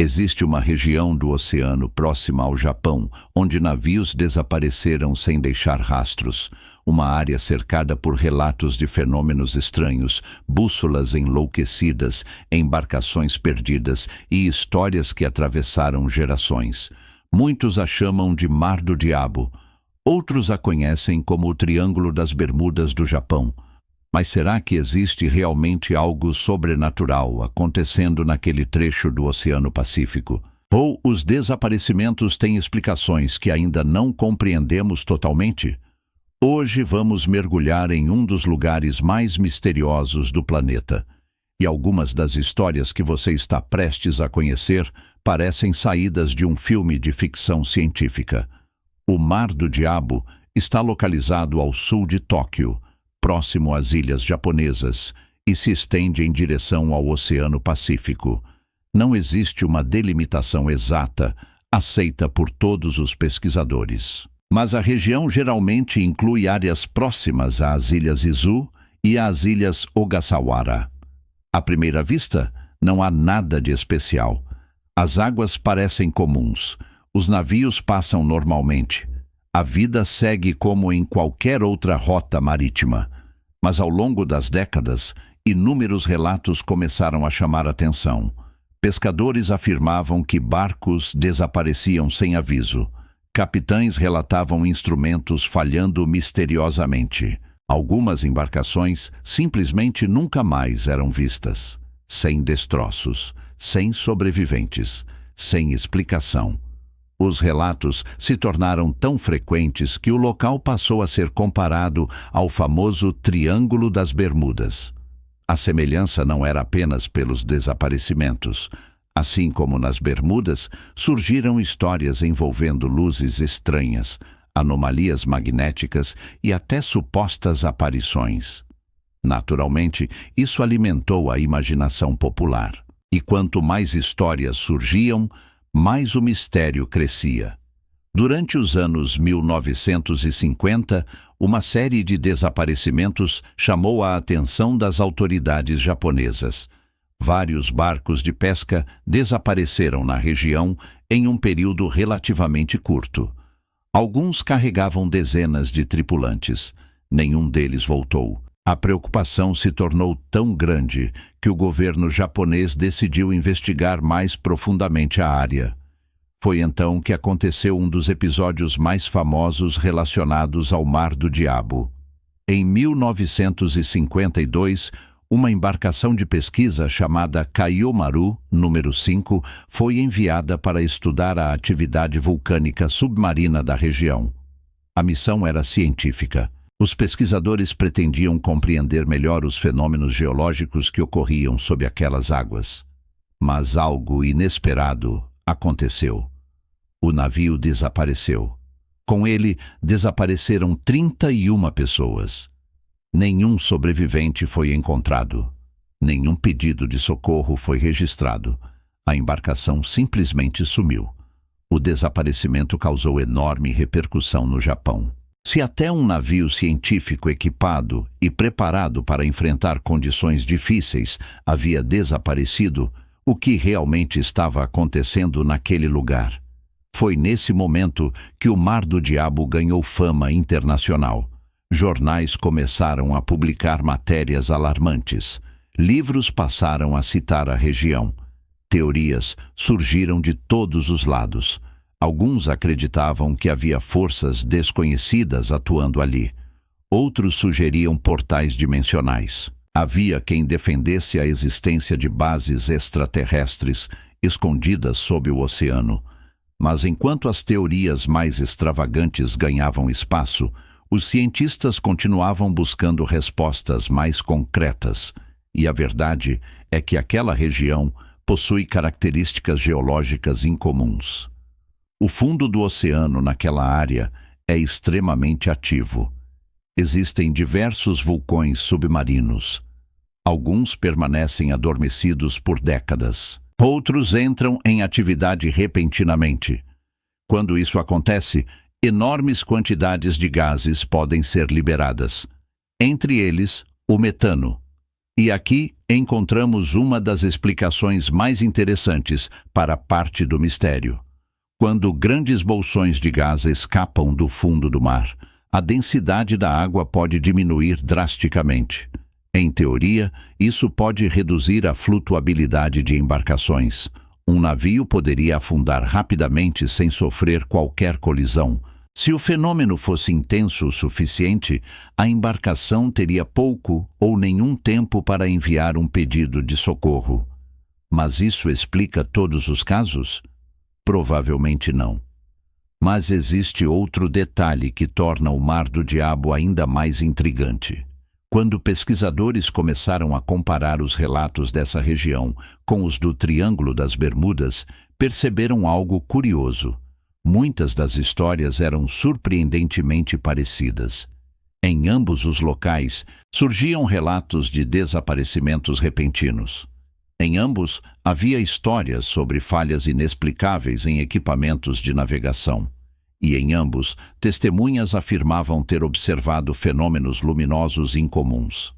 Existe uma região do oceano próxima ao Japão, onde navios desapareceram sem deixar rastros. Uma área cercada por relatos de fenômenos estranhos, bússolas enlouquecidas, embarcações perdidas e histórias que atravessaram gerações. Muitos a chamam de Mar do Diabo. Outros a conhecem como o Triângulo das Bermudas do Japão. Mas será que existe realmente algo sobrenatural acontecendo naquele trecho do Oceano Pacífico? Ou os desaparecimentos têm explicações que ainda não compreendemos totalmente? Hoje vamos mergulhar em um dos lugares mais misteriosos do planeta. E algumas das histórias que você está prestes a conhecer parecem saídas de um filme de ficção científica. O Mar do Diabo está localizado ao sul de Tóquio, próximo às ilhas japonesas, e se estende em direção ao Oceano Pacífico. Não existe uma delimitação exata, aceita por todos os pesquisadores. Mas a região geralmente inclui áreas próximas às ilhas Izu e às ilhas Ogasawara. À primeira vista, não há nada de especial. As águas parecem comuns. Os navios passam normalmente. A vida segue como em qualquer outra rota marítima. Mas ao longo das décadas, inúmeros relatos começaram a chamar atenção. Pescadores afirmavam que barcos desapareciam sem aviso. Capitães relatavam instrumentos falhando misteriosamente. Algumas embarcações simplesmente nunca mais eram vistas. Sem destroços, sem sobreviventes, sem explicação. Os relatos se tornaram tão frequentes que o local passou a ser comparado ao famoso Triângulo das Bermudas. A semelhança não era apenas pelos desaparecimentos. Assim como nas Bermudas, surgiram histórias envolvendo luzes estranhas, anomalias magnéticas e até supostas aparições. Naturalmente, isso alimentou a imaginação popular. E quanto mais histórias surgiam, mais o mistério crescia. Durante os anos 1950, uma série de desaparecimentos chamou a atenção das autoridades japonesas. Vários barcos de pesca desapareceram na região em um período relativamente curto. Alguns carregavam dezenas de tripulantes. Nenhum deles voltou. A preocupação se tornou tão grande que o governo japonês decidiu investigar mais profundamente a área. Foi então que aconteceu um dos episódios mais famosos relacionados ao Mar do Diabo. Em 1952, uma embarcação de pesquisa chamada Kaiyomaru, número 5, foi enviada para estudar a atividade vulcânica submarina da região. A missão era científica. Os pesquisadores pretendiam compreender melhor os fenômenos geológicos que ocorriam sob aquelas águas. Mas algo inesperado aconteceu. O navio desapareceu. Com ele, desapareceram 31 pessoas. Nenhum sobrevivente foi encontrado. Nenhum pedido de socorro foi registrado. A embarcação simplesmente sumiu. O desaparecimento causou enorme repercussão no Japão. Se até um navio científico equipado e preparado para enfrentar condições difíceis havia desaparecido, o que realmente estava acontecendo naquele lugar? Foi nesse momento que o Mar do Diabo ganhou fama internacional. Jornais começaram a publicar matérias alarmantes. Livros passaram a citar a região. Teorias surgiram de todos os lados. Alguns acreditavam que havia forças desconhecidas atuando ali. Outros sugeriam portais dimensionais. Havia quem defendesse a existência de bases extraterrestres escondidas sob o oceano. Mas enquanto as teorias mais extravagantes ganhavam espaço, os cientistas continuavam buscando respostas mais concretas. E a verdade é que aquela região possui características geológicas incomuns. O fundo do oceano naquela área é extremamente ativo. Existem diversos vulcões submarinos. Alguns permanecem adormecidos por décadas. Outros entram em atividade repentinamente. Quando isso acontece, enormes quantidades de gases podem ser liberadas. Entre eles, o metano. E aqui encontramos uma das explicações mais interessantes para parte do mistério. Quando grandes bolsões de gás escapam do fundo do mar, a densidade da água pode diminuir drasticamente. Em teoria, isso pode reduzir a flutuabilidade de embarcações. Um navio poderia afundar rapidamente sem sofrer qualquer colisão. Se o fenômeno fosse intenso o suficiente, a embarcação teria pouco ou nenhum tempo para enviar um pedido de socorro. Mas isso explica todos os casos? Provavelmente não. Mas existe outro detalhe que torna o Mar do Diabo ainda mais intrigante. Quando pesquisadores começaram a comparar os relatos dessa região com os do Triângulo das Bermudas, perceberam algo curioso. Muitas das histórias eram surpreendentemente parecidas. Em ambos os locais, surgiam relatos de desaparecimentos repentinos. Em ambos, havia histórias sobre falhas inexplicáveis em equipamentos de navegação. E em ambos, testemunhas afirmavam ter observado fenômenos luminosos incomuns.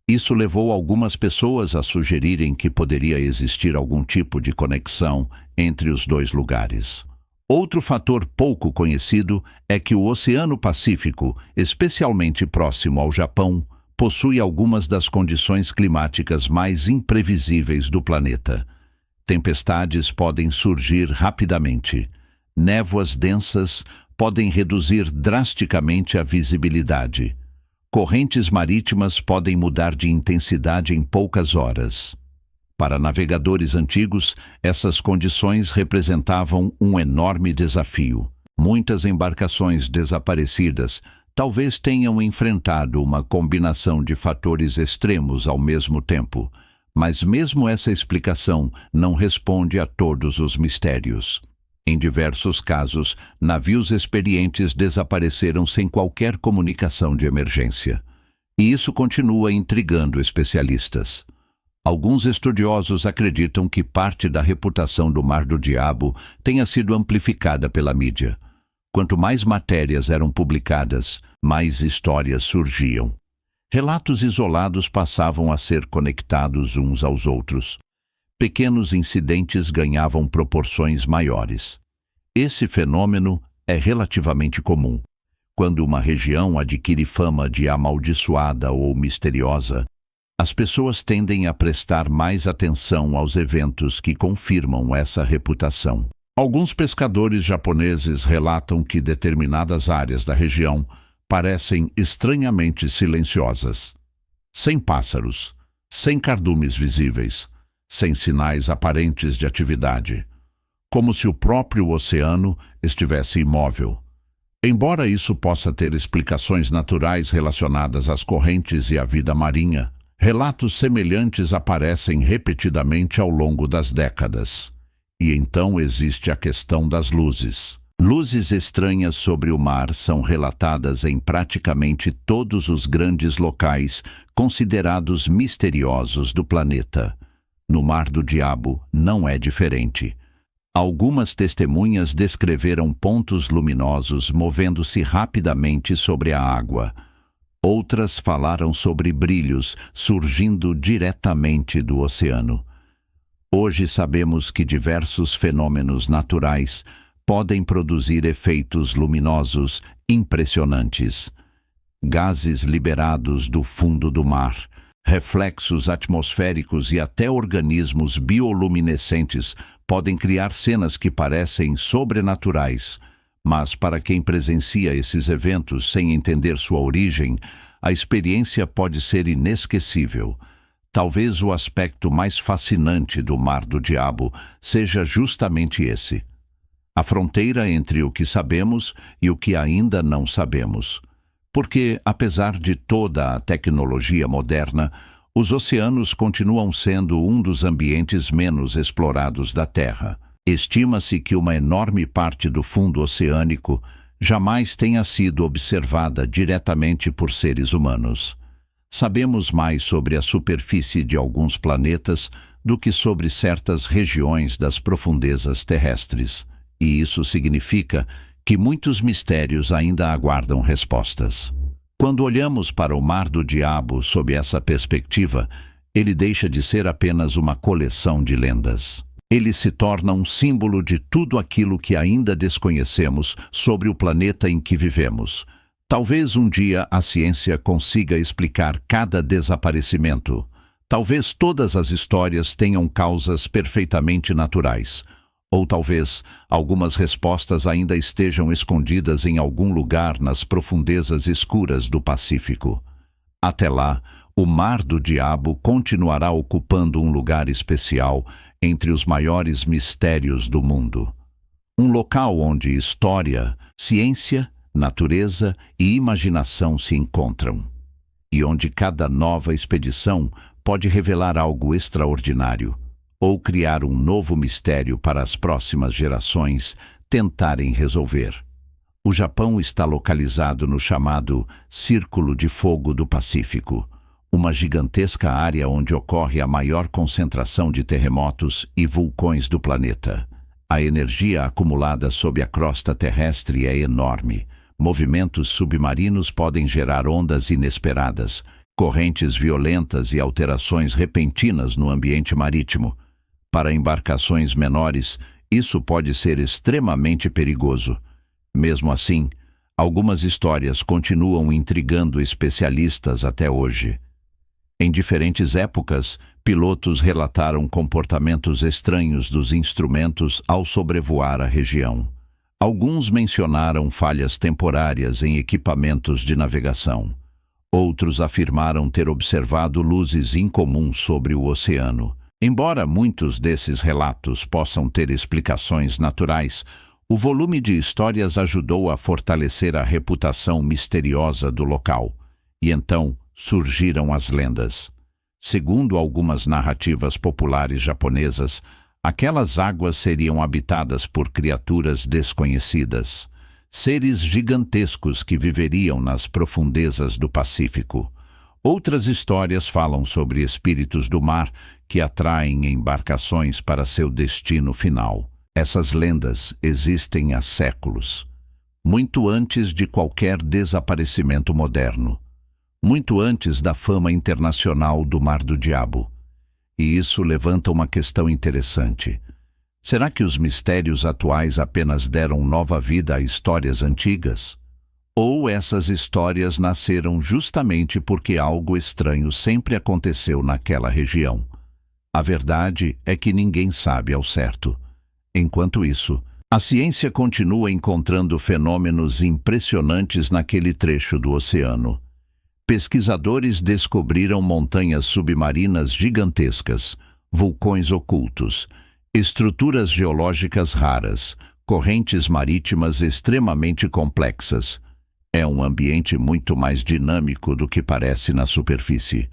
Isso levou algumas pessoas a sugerirem que poderia existir algum tipo de conexão entre os dois lugares. Outro fator pouco conhecido é que o Oceano Pacífico, especialmente próximo ao Japão, possui algumas das condições climáticas mais imprevisíveis do planeta. Tempestades podem surgir rapidamente. Névoas densas podem reduzir drasticamente a visibilidade. Correntes marítimas podem mudar de intensidade em poucas horas. Para navegadores antigos, essas condições representavam um enorme desafio. Muitas embarcações desaparecidas talvez tenham enfrentado uma combinação de fatores extremos ao mesmo tempo, mas mesmo essa explicação não responde a todos os mistérios. Em diversos casos, navios experientes desapareceram sem qualquer comunicação de emergência. E isso continua intrigando especialistas. Alguns estudiosos acreditam que parte da reputação do Mar do Diabo tenha sido amplificada pela mídia. Quanto mais matérias eram publicadas, mais histórias surgiam. Relatos isolados passavam a ser conectados uns aos outros. Pequenos incidentes ganhavam proporções maiores. Esse fenômeno é relativamente comum. Quando uma região adquire fama de amaldiçoada ou misteriosa, as pessoas tendem a prestar mais atenção aos eventos que confirmam essa reputação. Alguns pescadores japoneses relatam que determinadas áreas da região parecem estranhamente silenciosas. Sem pássaros, sem cardumes visíveis, sem sinais aparentes de atividade. Como se o próprio oceano estivesse imóvel. Embora isso possa ter explicações naturais relacionadas às correntes e à vida marinha, relatos semelhantes aparecem repetidamente ao longo das décadas. E então existe a questão das luzes. Luzes estranhas sobre o mar são relatadas em praticamente todos os grandes locais considerados misteriosos do planeta. No Mar do Diabo não é diferente. Algumas testemunhas descreveram pontos luminosos movendo-se rapidamente sobre a água. Outras falaram sobre brilhos surgindo diretamente do oceano. Hoje sabemos que diversos fenômenos naturais podem produzir efeitos luminosos impressionantes. Gases liberados do fundo do mar, reflexos atmosféricos e até organismos bioluminescentes podem criar cenas que parecem sobrenaturais. Mas para quem presencia esses eventos sem entender sua origem, a experiência pode ser inesquecível. Talvez o aspecto mais fascinante do Mar do Diabo seja justamente esse. A fronteira entre o que sabemos e o que ainda não sabemos. Porque, apesar de toda a tecnologia moderna, os oceanos continuam sendo um dos ambientes menos explorados da Terra. Estima-se que uma enorme parte do fundo oceânico jamais tenha sido observada diretamente por seres humanos. Sabemos mais sobre a superfície de alguns planetas do que sobre certas regiões das profundezas terrestres. E isso significa que muitos mistérios ainda aguardam respostas. Quando olhamos para o Mar do Diabo sob essa perspectiva, ele deixa de ser apenas uma coleção de lendas. Ele se torna um símbolo de tudo aquilo que ainda desconhecemos sobre o planeta em que vivemos. Talvez um dia a ciência consiga explicar cada desaparecimento. Talvez todas as histórias tenham causas perfeitamente naturais. Ou talvez algumas respostas ainda estejam escondidas em algum lugar nas profundezas escuras do Pacífico. Até lá, o Mar do Diabo continuará ocupando um lugar especial entre os maiores mistérios do mundo. Um local onde história, ciência, natureza e imaginação se encontram. E onde cada nova expedição pode revelar algo extraordinário, ou criar um novo mistério para as próximas gerações tentarem resolver. O Japão está localizado no chamado Círculo de Fogo do Pacífico, uma gigantesca área onde ocorre a maior concentração de terremotos e vulcões do planeta. A energia acumulada sob a crosta terrestre é enorme. Movimentos submarinos podem gerar ondas inesperadas, correntes violentas e alterações repentinas no ambiente marítimo. Para embarcações menores, isso pode ser extremamente perigoso. Mesmo assim, algumas histórias continuam intrigando especialistas até hoje. Em diferentes épocas, pilotos relataram comportamentos estranhos dos instrumentos ao sobrevoar a região. Alguns mencionaram falhas temporárias em equipamentos de navegação. Outros afirmaram ter observado luzes incomuns sobre o oceano. Embora muitos desses relatos possam ter explicações naturais, o volume de histórias ajudou a fortalecer a reputação misteriosa do local. E então surgiram as lendas. Segundo algumas narrativas populares japonesas, aquelas águas seriam habitadas por criaturas desconhecidas, seres gigantescos que viveriam nas profundezas do Pacífico. Outras histórias falam sobre espíritos do mar que atraem embarcações para seu destino final. Essas lendas existem há séculos, muito antes de qualquer desaparecimento moderno, muito antes da fama internacional do Mar do Diabo. E isso levanta uma questão interessante. Será que os mistérios atuais apenas deram nova vida a histórias antigas? Ou essas histórias nasceram justamente porque algo estranho sempre aconteceu naquela região? A verdade é que ninguém sabe ao certo. Enquanto isso, a ciência continua encontrando fenômenos impressionantes naquele trecho do oceano. Pesquisadores descobriram montanhas submarinas gigantescas, vulcões ocultos, estruturas geológicas raras, correntes marítimas extremamente complexas. É um ambiente muito mais dinâmico do que parece na superfície.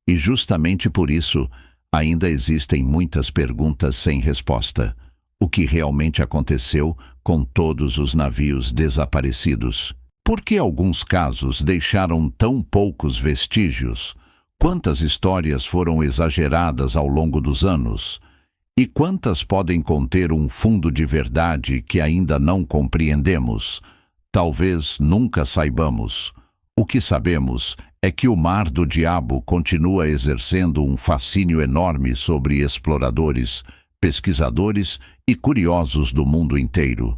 E justamente por isso, ainda existem muitas perguntas sem resposta. O que realmente aconteceu com todos os navios desaparecidos? Por que alguns casos deixaram tão poucos vestígios? Quantas histórias foram exageradas ao longo dos anos? E quantas podem conter um fundo de verdade que ainda não compreendemos? Talvez nunca saibamos. O que sabemos é que o Mar do Diabo continua exercendo um fascínio enorme sobre exploradores, pesquisadores e curiosos do mundo inteiro.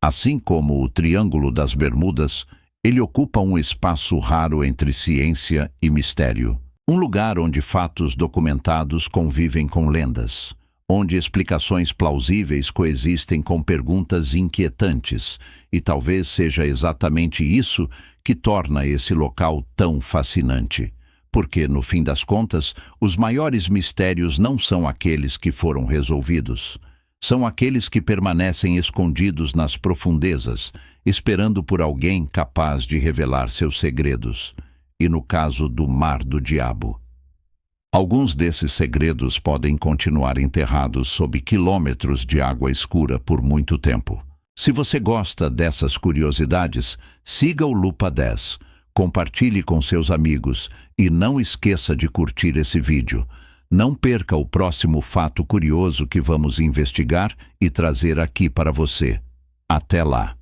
Assim como o Triângulo das Bermudas, ele ocupa um espaço raro entre ciência e mistério. Um lugar onde fatos documentados convivem com lendas, onde explicações plausíveis coexistem com perguntas inquietantes, e talvez seja exatamente isso que torna esse local tão fascinante. Porque, no fim das contas, os maiores mistérios não são aqueles que foram resolvidos. São aqueles que permanecem escondidos nas profundezas, esperando por alguém capaz de revelar seus segredos. E no caso do Mar do Diabo, alguns desses segredos podem continuar enterrados sob quilômetros de água escura por muito tempo. Se você gosta dessas curiosidades, siga o Lupa 10, compartilhe com seus amigos e não esqueça de curtir esse vídeo. Não perca o próximo fato curioso que vamos investigar e trazer aqui para você. Até lá!